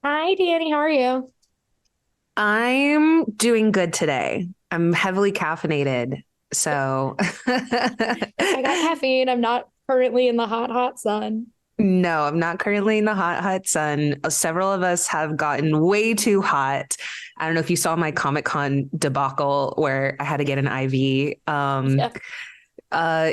Hi, Dani. How are you? I'm doing good today. I'm heavily caffeinated. So, I got caffeine. I'm not currently in the hot, hot sun. no, I'm not currently in the hot, hot sun. Several of us have gotten way too hot. I don't know if you saw my Comic-Con debacle where I had to get an IV. Yeah.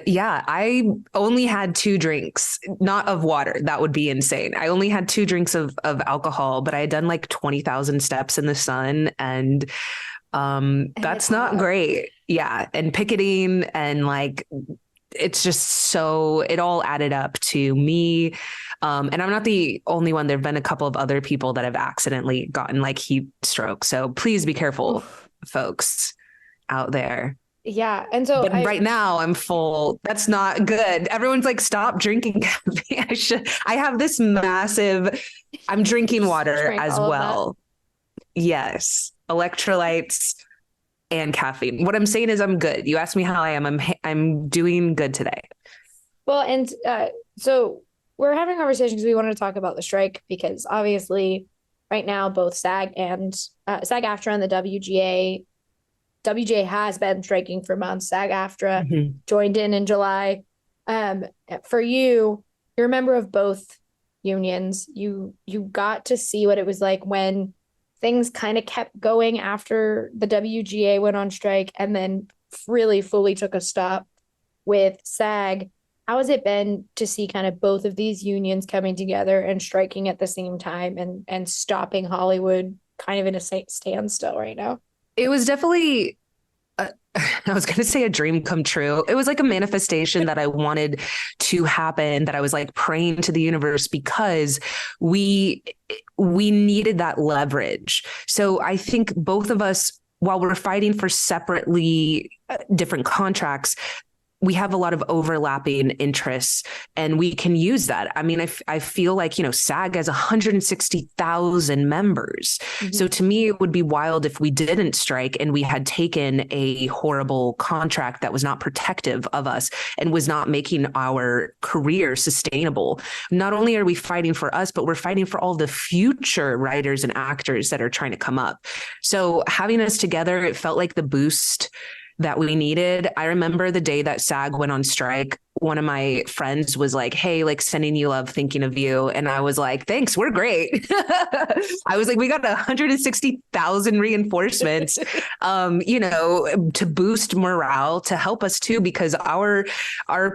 Yeah, I only had two drinks, not of water. That would be insane. I only had two drinks of alcohol, but I had done like 20,000 steps in the sun and And it's that's not hot. great. Yeah. And picketing and like it's just so it all added up to me. And I'm not the only one. There have been a couple of other people that have accidentally gotten like heat stroke. So please be careful, Oof. folks out there. Yeah. And so But right now I'm full. That's not good. Everyone's like, stop drinking caffeine. I have this massive, I'm drinking just water drank as all of that. well. Yes. Electrolytes and caffeine. What I'm saying is I'm good. You asked me how I am. I'm doing good today. Well, and so we're having a conversation because we wanted to talk about the strike because obviously right now both SAG and SAG-AFTRA and the WGA has been striking for months. SAG-AFTRA Mhm. joined in July. Um, for you, you're a member of both unions. You got to see what it was like when things kind of kept going after the WGA went on strike and then really fully took a stop with SAG. How has it been to see kind of both of these unions coming together and striking at the same time and stopping Hollywood kind of in a standstill right now? It was definitely I was going to say a dream come true. It was like a manifestation that I wanted to happen, that I was like praying to the universe because we we needed that leverage. So I think both of us, while we're fighting for separately different contracts, we have a lot of overlapping interests and we can use that. I mean, I feel like, SAG has 160,000 members. So Mm-hmm. to me, it would be wild if we didn't strike and we had taken a horrible contract that was not protective of us and was not making our career sustainable. Not only are we fighting for us, but we're fighting for all the future writers and actors that are trying to come up. So having us together, it felt like the boost that we needed. I remember the day that SAG went on strike, one of my friends was like, "Hey, like sending you love, thinking of you." And I was like, "Thanks, we're great." I was like, "We got 160,000 reinforcements, to boost morale, to help us too, because our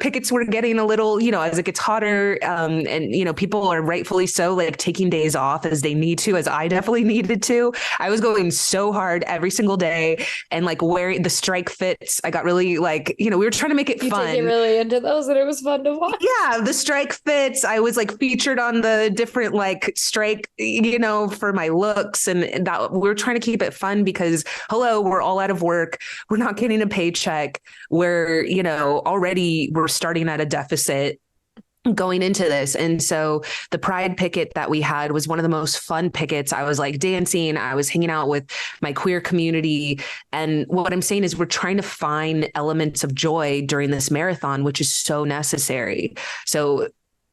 pickets were getting a little, as it gets hotter, and people are rightfully so like taking days off as they need to, as I definitely needed to. I was going so hard every single day and like wearing the strike fits. I got really like, we were trying to make it You did get fun. really into those, and it was fun to watch. Yeah, the strike fits. I was like featured on the different like strike, for my looks and that we're trying to keep it fun because hello, we're all out of work. We're not getting a paycheck. Already we're starting at a deficit going into this. And so the pride picket that we had was one of the most fun pickets. I was like dancing, I was hanging out with my queer community. And what I'm saying is we're trying to find elements of joy during this marathon, which is so necessary. So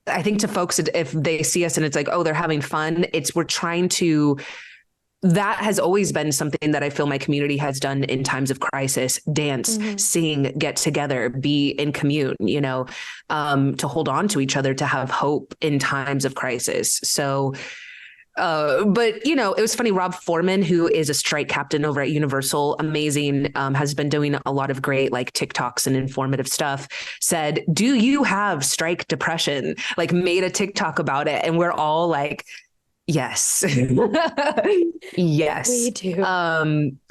I think to folks, if they see us and it's like, oh, they're having fun, we're trying to that has always been something that I feel my community has done in times of crisis: dance, Mm-hmm. sing, get together, be in commune, to hold on to each other, to have hope in times of crisis. So, but it was funny. Rob Foreman, who is a strike captain over at Universal, amazing, has been doing a lot of great like TikToks and informative stuff. Said, "Do you have strike depression?" Like made a TikTok about it, and we're all like, yes. We Yes. do.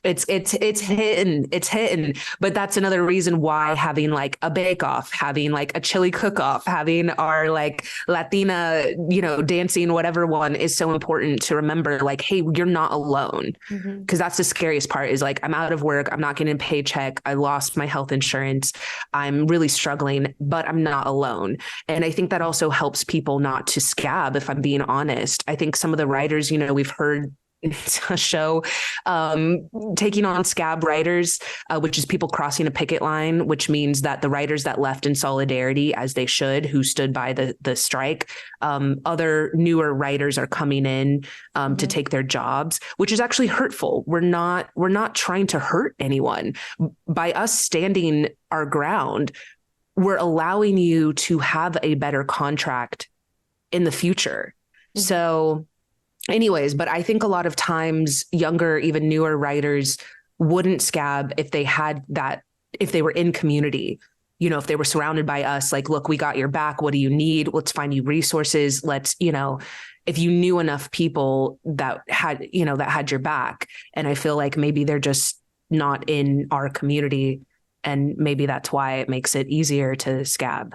It's hitting, but that's another reason why having like a bake off, having like a chili cook off, having our like Latina, dancing, whatever one is so important to remember, like, hey, you're not alone. Mm-hmm. Cause that's the scariest part is like, I'm out of work. I'm not getting a paycheck. I lost my health insurance. I'm really struggling, but I'm not alone. And I think that also helps people not to scab, if I'm being honest. I think some of the writers, we've heard a show taking on scab writers, which is people crossing a picket line, which means that the writers that left in solidarity, as they should, who stood by the strike, other newer writers are coming in to take their jobs, which is actually hurtful. We're not trying to hurt anyone. By us standing our ground, we're allowing you to have a better contract in the future. So anyways, but I think a lot of times younger, even newer writers wouldn't scab if they had that, if they were in community, if they were surrounded by us, like, look, we got your back. What do you need? Let's find you resources. Let's, if you knew enough people that had your back. And I feel like maybe they're just not in our community. And maybe that's why it makes it easier to scab.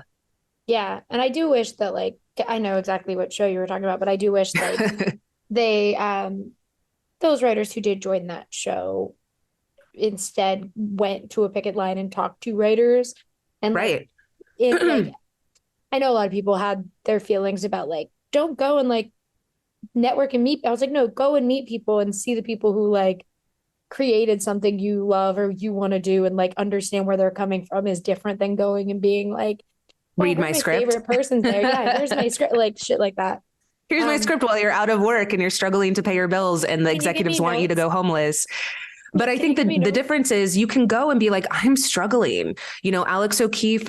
Yeah. And I do wish that, like, I know exactly what show you were talking about, but I do wish that they those writers who did join that show instead went to a picket line and talked to writers. And right. Like I know a lot of people had their feelings about, like, don't go and like network and meet. I was like, no, go and meet people and see the people who like created something you love or you want to do, and like understand where they're coming from is different than going and being like, read my script. Favorite person's there. Yeah, here's my script, like shit like that. Here's my script while you're out of work and you're struggling to pay your bills and the executives want you to go homeless. But I think the difference is you can go and be like, I'm struggling. Alex O'Keefe,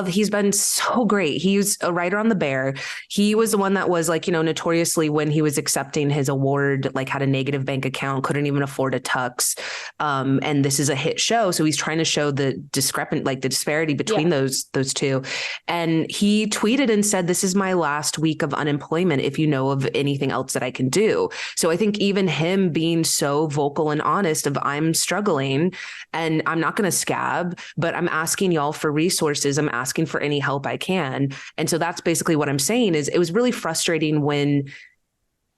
he's been so great. He's a writer on The Bear. He was the one that was like, notoriously when he was accepting his award, like had a negative bank account, couldn't even afford a tux. And this is a hit show. So he's trying to show the disparity between those two. And he tweeted and said, this is my last week of unemployment, if you know of anything else that I can do. So I think even him being so vocal and honest of, I'm struggling and I'm not going to scab, but I'm asking y'all for resources. I'm asking for any help I can. And so that's basically what I'm saying is it was really frustrating when,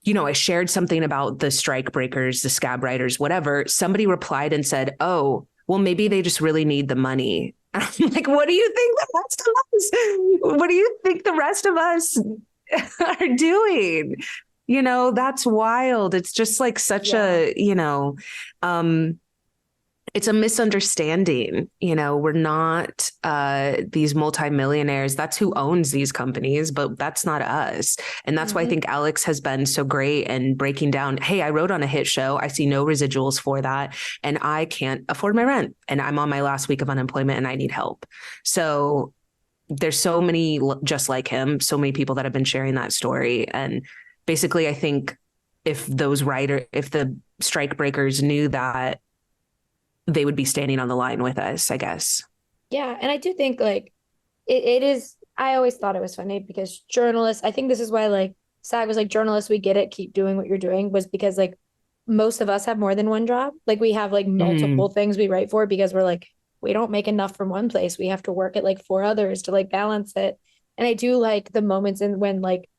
I shared something about the strike breakers, the scab writers, whatever. Somebody replied and said, oh, well, maybe they just really need the money. And I'm like, what do you think the rest of us? What do you think the rest of us are doing? That's wild. It's just like such it's a misunderstanding. We're not these multimillionaires. That's who owns these companies, but that's not us. And that's why I think Alex has been so great and breaking down, hey, I wrote on a hit show. I see no residuals for that. And I can't afford my rent. And I'm on my last week of unemployment and I need help. So there's so many just like him, so many people that have been sharing that story. And basically, I think if the strike breakers knew that, they would be standing on the line with us, I guess. Yeah. And I do think like it is, I always thought it was funny because journalists, I think this is why like SAG was like, journalists, we get it, keep doing what you're doing, was because like most of us have more than one job. Like we have like multiple things we write for because we're like, we don't make enough from one place. We have to work at like 4 others to like balance it. And I do like the moments when like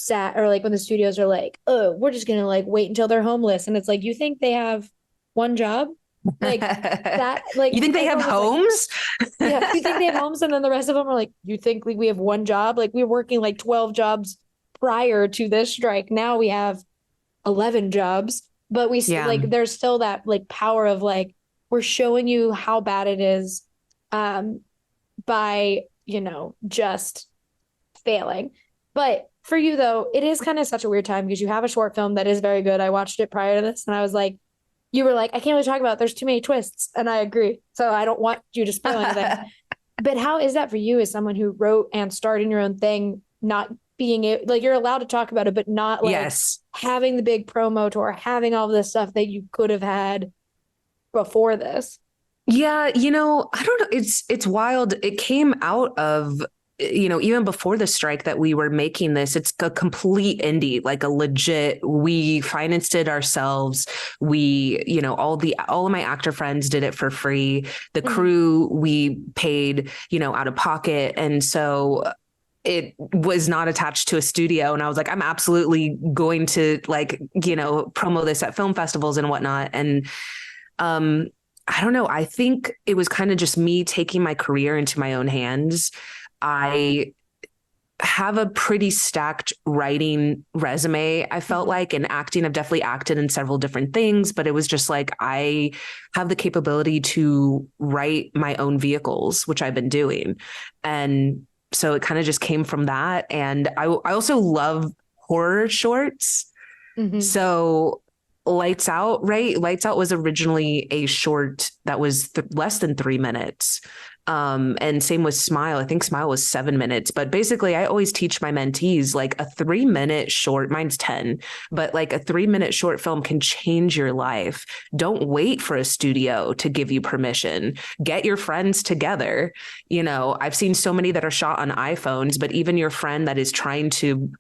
or like when the studios are like, oh, we're just gonna like wait until they're homeless, and it's like, you think they have one job, like that, like you think they have homes, like, yeah, you think they have homes, and then the rest of them are like, you think we have one job, like we were working like 12 jobs prior to this strike, now we have 11 jobs, but we like there's still that like power of like, we're showing you how bad it is by just failing. But for you, though, it is kind of such a weird time because you have a short film that is very good. I watched it prior to this and I was like, you were like, I can't really talk about it. There's too many twists. And I agree. So I don't want you to spoil anything. But how is that for you as someone who wrote and starred in your own thing, not being it, like you're allowed to talk about it, but not like having the big promo tour, having all this stuff that you could have had before this? Yeah, I don't know. It's wild. It came out of even before the strike that we were making this. It's a complete indie, like a legit, we financed it ourselves. We, all of my actor friends did it for free. The crew we paid, out of pocket. And so it was not attached to a studio. And I was like, I'm absolutely going to like, promo this at film festivals and whatnot. And, I don't know. I think it was kind of just me taking my career into my own hands. I have a pretty stacked writing resume. I felt like, and acting, I've definitely acted in several different things, but it was just like, I have the capability to write my own vehicles, which I've been doing. And so it kind of just came from that. And I also love horror shorts. Mm-hmm. So Lights Out, right? Lights Out was originally a short that was less than 3 minutes. And same with Smile. I think Smile was 7 minutes, but basically I always teach my mentees like a 3 minute short, mine's 10, but like a 3 minute short film can change your life. Don't wait for a studio to give you permission. Get your friends together. You know, I've seen so many that are shot on iPhones, but even your friend that is trying to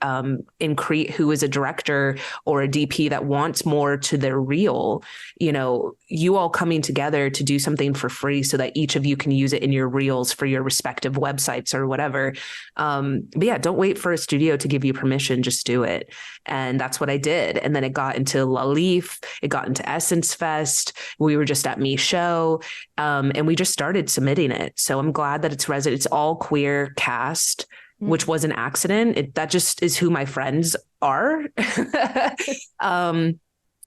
increase, who is a director or a DP that wants more to their reel, you know, you all coming together to do something for free so that each of you can use it in your reels for your respective websites or whatever. But yeah, don't wait for a studio to give you permission. Just do it. And that's what I did. And then it got into La Leaf. It got into Essence Fest. We were just at Me Show. And we just started submitting it. So I'm glad that it's resident. It's all queer cast, which was an accident. That just is who my friends are.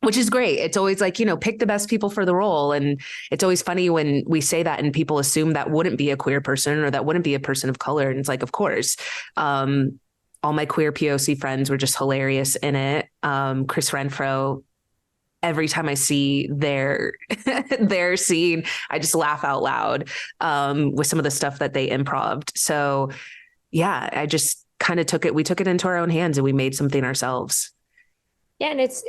Which is great. It's always like, you know, pick the best people for the role. And it's always funny when we say that and people assume that wouldn't be a queer person or that wouldn't be a person of color. And it's like, of course, all my queer POC friends were just hilarious in it. Chris Renfro, every time I see their their scene, I just laugh out loud with some of the stuff that they improv'd. So yeah, I just kind of we took it into our own hands and we made something ourselves. Yeah, and it's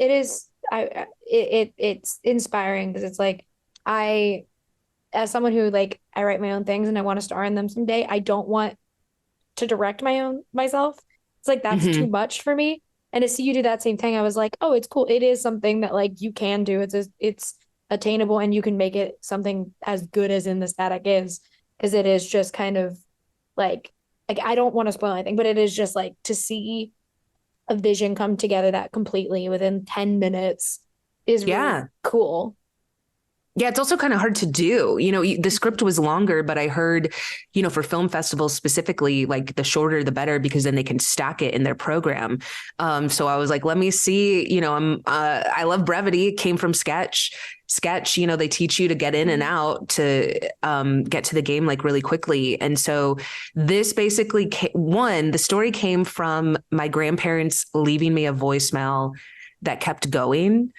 inspiring because it's like as someone who like I write my own things and I want to star in them someday, I don't want to direct myself. It's like that's too much for me. And to see you do that same thing, I was like, oh, it's cool. It is something that like you can do. It's attainable and you can make it something as good as In the Static is, because it is just kind of like I don't want to spoil anything, but it is just like to see a vision come together that completely within 10 minutes is really cool. Yeah, it's also kind of hard to do. You know, the script was longer, but I heard, you know, for film festivals specifically, like the shorter, the better, because then they can stack it in their program. So I was like, let me see, you know, I love brevity. It came from sketch, you know, they teach you to get in and out to get to the game like really quickly. And so this basically, the story came from my grandparents leaving me a voicemail that kept going.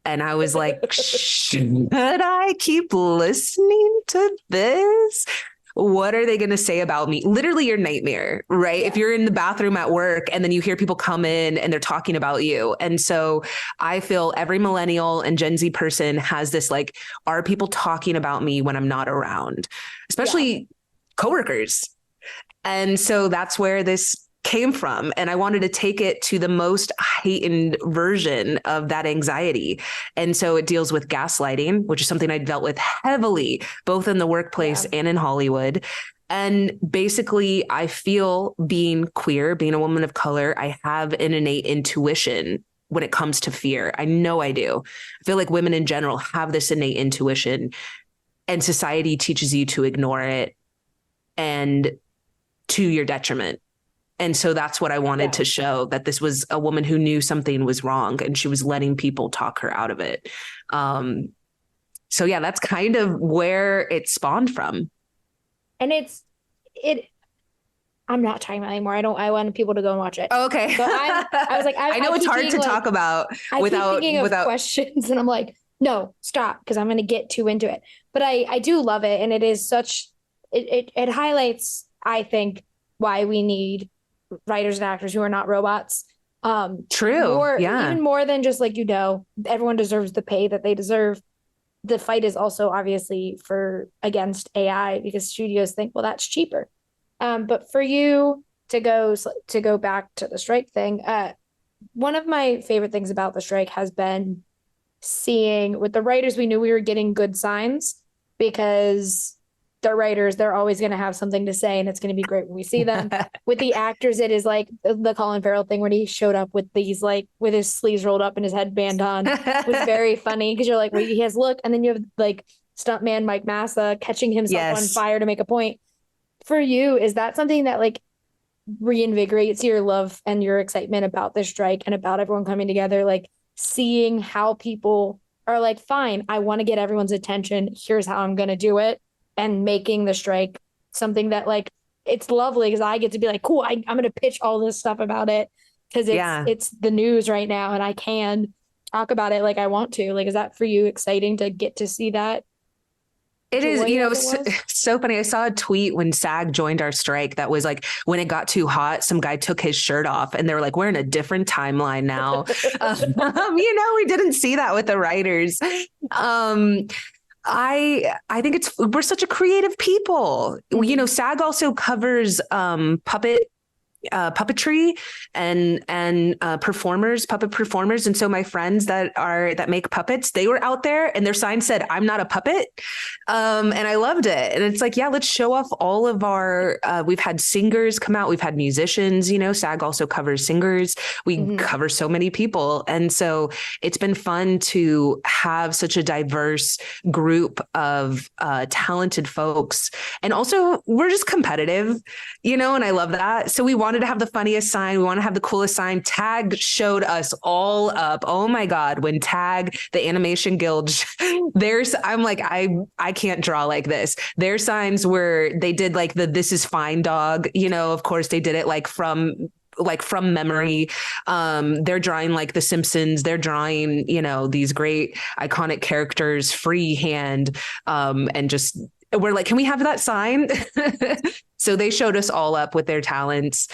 And I was like, should I keep listening to this? What are they going to say about me? Literally your nightmare, right? Yeah. If you're in the bathroom at work and then you hear people come in and they're talking about you. And so I feel every millennial and Gen Z person has this, like, are people talking about me when I'm not around, especially coworkers? And so that's where this came from. And I wanted to take it to the most heightened version of that anxiety. And so it deals with gaslighting, which is something I dealt with heavily, both in the workplace and in Hollywood. And basically, I feel being queer, being a woman of color, I have an innate intuition when it comes to fear. I know I do. I feel like women in general have this innate intuition, and society teaches you to ignore it and to your detriment. And so that's what I wanted to show, that this was a woman who knew something was wrong and she was letting people talk her out of it. So yeah, that's kind of where it spawned from. And I'm not talking about it anymore. I want people to go and watch it. Oh, okay. So I was like, I know it's hard to talk about without questions. And I'm like, no, stop, because I'm going to get too into it. But I do love it. And it is it highlights, I think, why we need writers and actors who are not robots. True. Even more than just like, you know, everyone deserves the pay that they deserve. The fight is also obviously against AI, because studios think, well, that's cheaper. But for you to go back to the strike thing, one of my favorite things about the strike has been seeing with the writers, we knew we were getting good signs because they're writers, they're always going to have something to say, and it's going to be great when we see them. With the actors, it is like the Colin Farrell thing when he showed up with these, like, with his sleeves rolled up and his headband on. It was very funny because you're like, well, he has look, and then you have like stuntman Mike Massa catching himself on fire to make a point. For you, is that something that, like, reinvigorates your love and your excitement about the strike and about everyone coming together, like seeing how people are like, fine, I want to get everyone's attention. Here's how I'm going to do it. And making the strike something that like, it's lovely because I get to be like, cool, I'm going to pitch all this stuff about it because Yeah. it's the news right now and I can talk about it like I want to. Like, is that for you exciting to get to see that It is, joy as it so, was? so funny. I saw a tweet when SAG joined our strike that was like, when it got too hot, some guy took his shirt off and they were like, we're in a different timeline now. We didn't see that with the writers. I think we're such a creative people. SAG also covers puppetry and puppet performers. And so my friends that make puppets, they were out there and their sign said, "I'm not a puppet." And I loved it. And it's like, yeah, let's show off all of our, we've had singers come out. We've had musicians, SAG also covers singers. We cover so many people. And so it's been fun to have such a diverse group of talented folks. And also we're just competitive, and I love that. So we wanted to have the funniest sign. We want to have the coolest sign. TAG showed us all up. Oh my God. When TAG, the Animation Guild, I'm like, I can't draw like this. Their signs were, they did like "this is fine dog," of course they did it like from memory. They're drawing like The Simpsons. They're drawing, these great iconic characters freehand. And just, we're like, can we have that sign? So they showed us all up with their talents.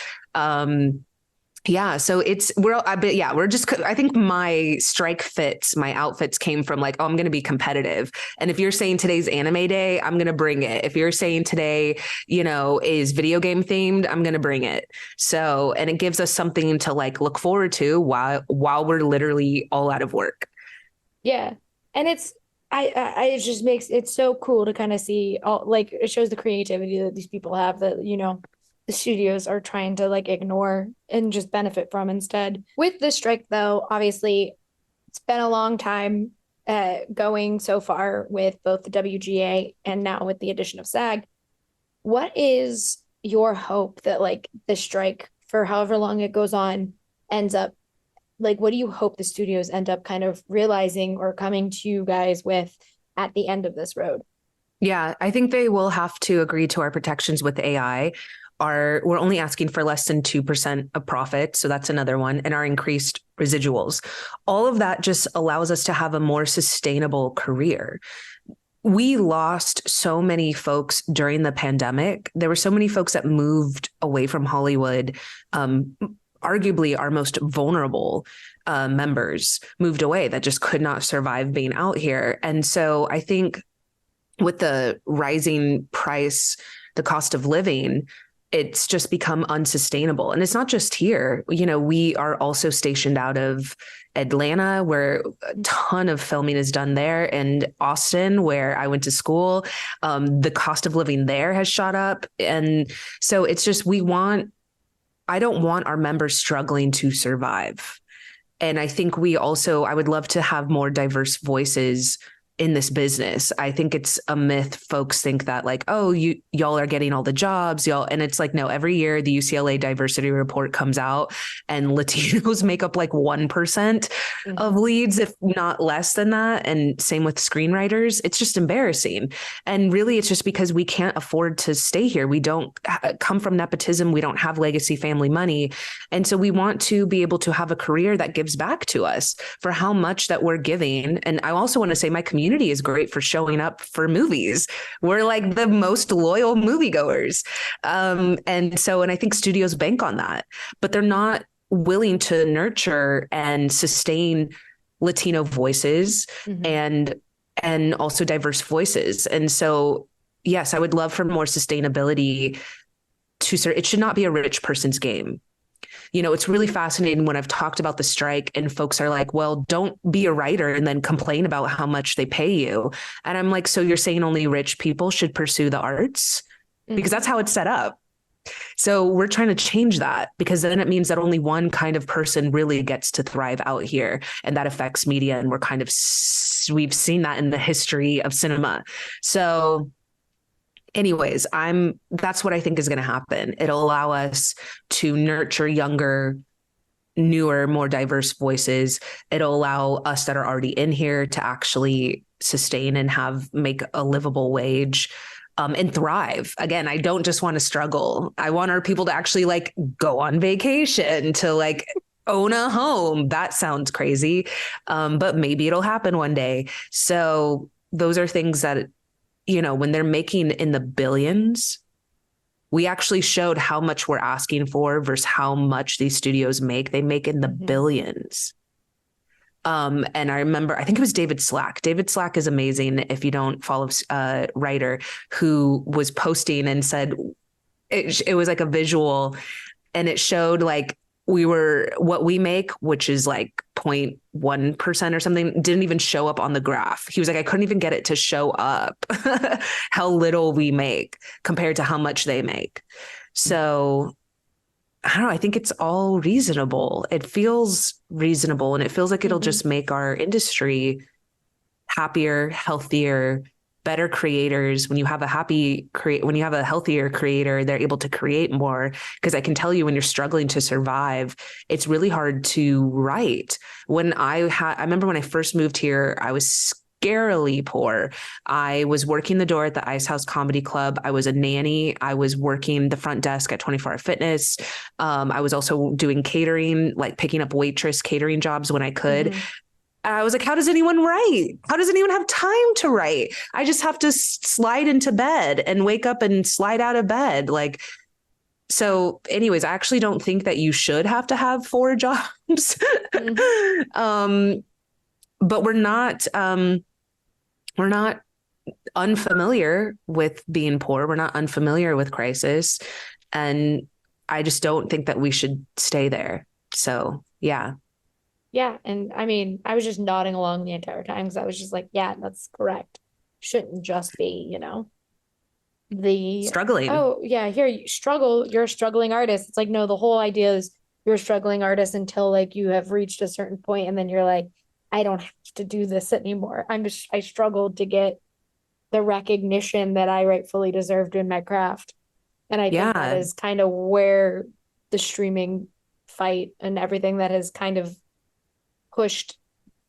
Yeah. So we're just, I think my my outfits came from like, oh, I'm going to be competitive. And if you're saying today's anime day, I'm going to bring it. If you're saying today, is video game themed, I'm going to bring it. So, and it gives us something to like look forward to while we're literally all out of work. Yeah. And it just makes it so cool to kind of see all, like, it shows the creativity that these people have that, the studios are trying to like ignore and just benefit from instead. With the strike, though, obviously, it's been a long time going so far with both the WGA and now with the addition of SAG. What is your hope that like the strike, for however long it goes on, ends up like? What do you hope the studios end up kind of realizing or coming to you guys with at the end of this road? Yeah, I think they will have to agree to our protections with AI. We're only asking for less than 2% of profit. So that's another one. And our increased residuals. All of that just allows us to have a more sustainable career. We lost so many folks during the pandemic. There were so many folks that moved away from Hollywood. Arguably our most vulnerable members moved away that just could not survive being out here. And so I think with the rising price, the cost of living, it's just become unsustainable. And it's not just here. We are also stationed out of Atlanta, where a ton of filming is done there, and Austin, where I went to school. The cost of living there has shot up. And so it's just, I don't want our members struggling to survive. And I think I would love to have more diverse voices in this business. I think it's a myth. Folks think that like, oh, y'all are getting all the jobs, y'all. And it's like, no, every year the UCLA diversity report comes out and Latinos make up like 1% of leads, if not less than that. And same with screenwriters. It's just embarrassing. And really it's just because we can't afford to stay here. We don't come from nepotism. We don't have legacy family money. And so we want to be able to have a career that gives back to us for how much that we're giving. And I also want to say my community is great for showing up for movies. We're like the most loyal moviegoers. And I think studios bank on that, but they're not willing to nurture and sustain Latino voices and also diverse voices. And so, yes, I would love for more sustainability it should not be a rich person's game. It's really fascinating when I've talked about the strike and folks are like, well, don't be a writer and then complain about how much they pay you. And I'm like, so you're saying only rich people should pursue the arts? Because that's how it's set up. So we're trying to change that, because then it means that only one kind of person really gets to thrive out here. And that affects media. And we've seen that in the history of cinema. So anyways, that's what I think is going to happen. It'll allow us to nurture younger, newer, more diverse voices. It'll allow us that are already in here to actually sustain and make a livable wage, and thrive. Again, I don't just want to struggle. I want our people to actually like go on vacation, to like own a home. That sounds crazy. But maybe it'll happen one day. So those are things that, when they're making in the billions, we actually showed how much we're asking for versus how much these studios make. They make in the billions. And I remember, I think it was David Slack. David Slack is amazing. If you don't follow a writer who was posting and said it was like a visual, and it showed like what we make, which is like 0.1% or something, didn't even show up on the graph. He was like, I couldn't even get it to show up how little we make compared to how much they make. So I don't know. I think it's all reasonable. It feels reasonable, and it feels like it'll just make our industry happier, healthier, better creators. When you have a healthier creator, they're able to create more. Because I can tell you, when you're struggling to survive, it's really hard to write. I remember when I first moved here, I was scarily poor. I was working the door at the Ice House Comedy Club. I was a nanny. I was working the front desk at 24 Hour Fitness. I was also doing catering, like picking up waitress catering jobs when I could. I was like, how does anyone write? How does anyone have time to write? I just have to slide into bed and wake up and slide out of bed. Like, so anyways, I actually don't think that you should have to have 4 jobs. But we're not unfamiliar with being poor. We're not unfamiliar with crisis. And I just don't think that we should stay there. So, yeah. Yeah. And I mean, I was just nodding along the entire time because I was just like, yeah, that's correct. Shouldn't just be, the struggling. Oh, yeah, here you struggle. You're a struggling artist. It's like, no, the whole idea is you're a struggling artist until like you have reached a certain point, and then you're like, I don't have to do this anymore. I struggled to get the recognition that I rightfully deserved in my craft. And I think that is kind of where the streaming fight and everything that has kind of pushed,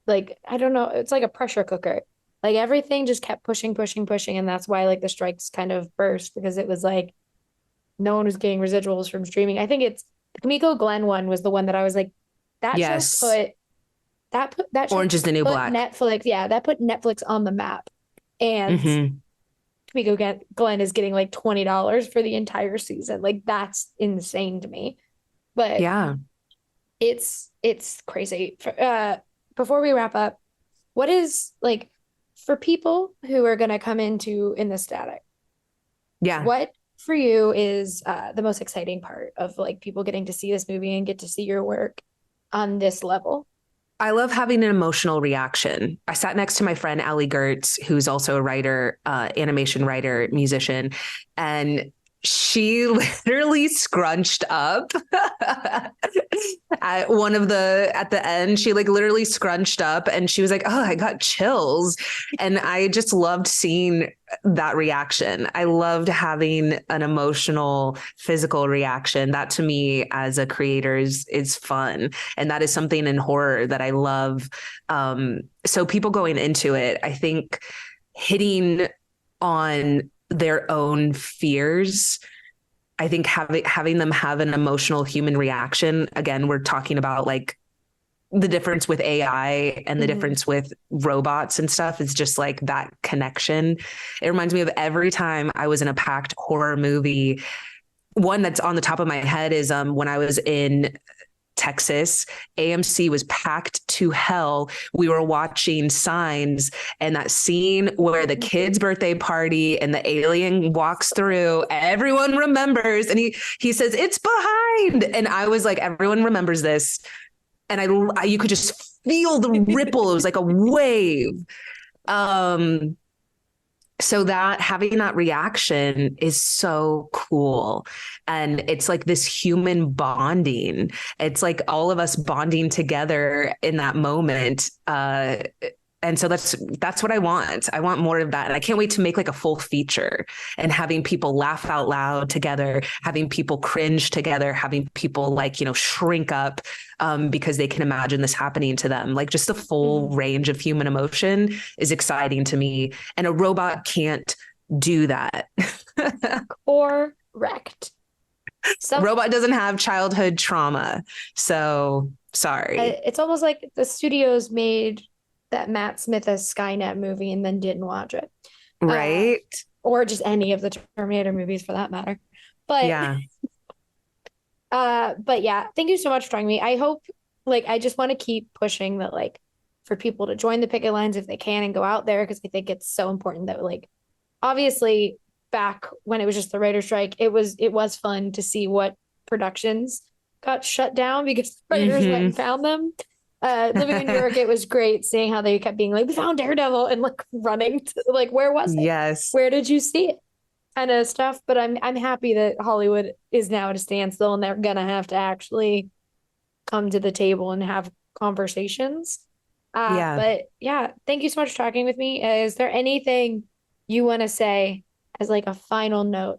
like, I don't know, it's like a pressure cooker. Like everything just kept pushing. And that's why like the strikes kind of burst, because it was like no one was getting residuals from streaming. I think it's the Kimiko Glenn one was the one that I was like, that show put Orange is the New Black. Netflix, that put Netflix on the map. And Kimiko Glenn is getting like $20 for the entire season. Like that's insane to me. But yeah, it's crazy. Before we wrap up, what is like for people who are going to come in the static? Yeah. What for you is the most exciting part of like people getting to see this movie and get to see your work on this level? I love having an emotional reaction. I sat next to my friend Allie Gertz, who's also a writer, animation writer, musician, and she literally scrunched up at the end. She like literally scrunched up and she was like, oh, I got chills. And I just loved seeing that reaction. I loved having an emotional, physical reaction. That to me as a creator is fun. And that is something in horror that I love. So people going into it, I think hitting on their own fears. I think having them have an emotional human reaction. Again, we're talking about like the difference with AI and the difference with robots and stuff is just like that connection. It reminds me of every time I was in a packed horror movie. One that's on the top of my head is when I was in Texas, AMC was packed to hell. We were watching Signs, and that scene where the kid's birthday party and the alien walks through, everyone remembers, and he says, "It's behind." And I was like, everyone remembers this. And you could just feel the ripple. It was like a wave. So that having that reaction is so cool. And it's like this human bonding. It's like all of us bonding together in that moment. And so that's what I want. I want more of that. And I can't wait to make like a full feature and having people laugh out loud together, having people cringe together, having people like, shrink up because they can imagine this happening to them. Like just the full range of human emotion is exciting to me. And a robot can't do that. Correct. Robot doesn't have childhood trauma. So sorry. It's almost like the studios made that Matt Smith as Skynet movie and then didn't watch it. Right. Or just any of the Terminator movies for that matter. But yeah. But yeah, thank you so much for joining me. I hope, like, I just want to keep pushing that, like, for people to join the picket lines if they can and go out there, because I think it's so important that, like, obviously back when it was just the writer's strike, it was fun to see what productions got shut down because the writers went and found them. Living in New York, it was great seeing how they kept being like, we found Daredevil, and like running to, like, where was it? Yes. Where did you see it? Kind of stuff. But I'm happy that Hollywood is now at a standstill and they're gonna have to actually come to the table and have conversations. But yeah, thank you so much for talking with me. Is there anything you want to say as like a final note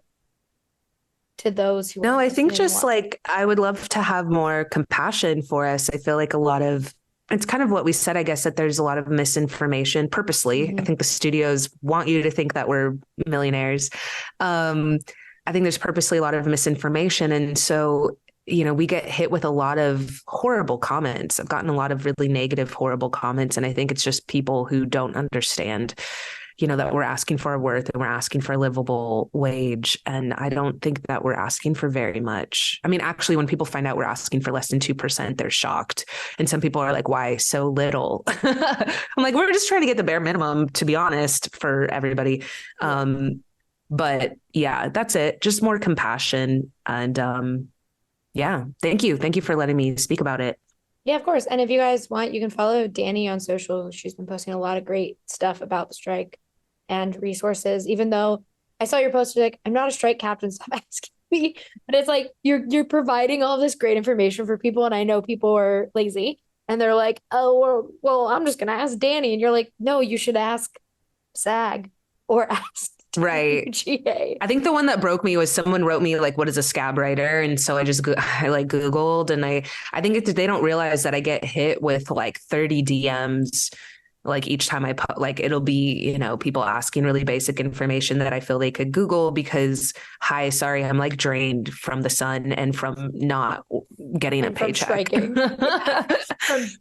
to those who No, I think just like I would love to have more compassion for us. I feel like it's kind of what we said, I guess, that there's a lot of misinformation purposely. I think the studios want you to think that we're millionaires. I think there's purposely a lot of misinformation. And so, we get hit with a lot of horrible comments. I've gotten a lot of really negative, horrible comments. And I think it's just people who don't understand that we're asking for our worth and we're asking for a livable wage. And I don't think that we're asking for very much. I mean, actually, when people find out we're asking for less than 2%, they're shocked. And some people are like, why so little? I'm like, we're just trying to get the bare minimum, to be honest, for everybody. But yeah, that's it. Just more compassion. And yeah, thank you. Thank you for letting me speak about it. Yeah, of course. And if you guys want, you can follow Dani on social. She's been posting a lot of great stuff about the strike and resources, even though I saw your post like, I'm not a strike captain, stop asking me. But it's like you're providing all this great information for people, and I know people are lazy and they're like, oh well, I'm just gonna ask Dani. And you're like, no, you should ask SAG or ask right WGA. I think the one that broke me was someone wrote me like, what is a scab writer? And so I Googled, and I think they don't realize that I get hit with like 30 DMs like each time I put, like, it'll be, people asking really basic information that I feel they could Google because, hi, sorry, I'm like drained from the sun and from not getting a paycheck,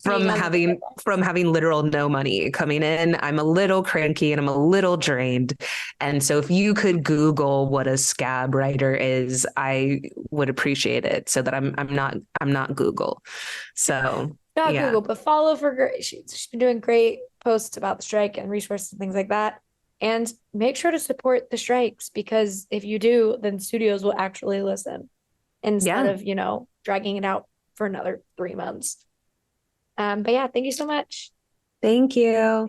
from having literal no money coming in. I'm a little cranky and I'm a little drained. And so if you could Google what a scab writer is, I would appreciate it so that I'm not Google. So not Google, but follow for great. She's been doing great posts about the strike and resources and things like that. And make sure to support the strikes, because if you do, then studios will actually listen instead of, dragging it out for another 3 months. But yeah, thank you so much. Thank you.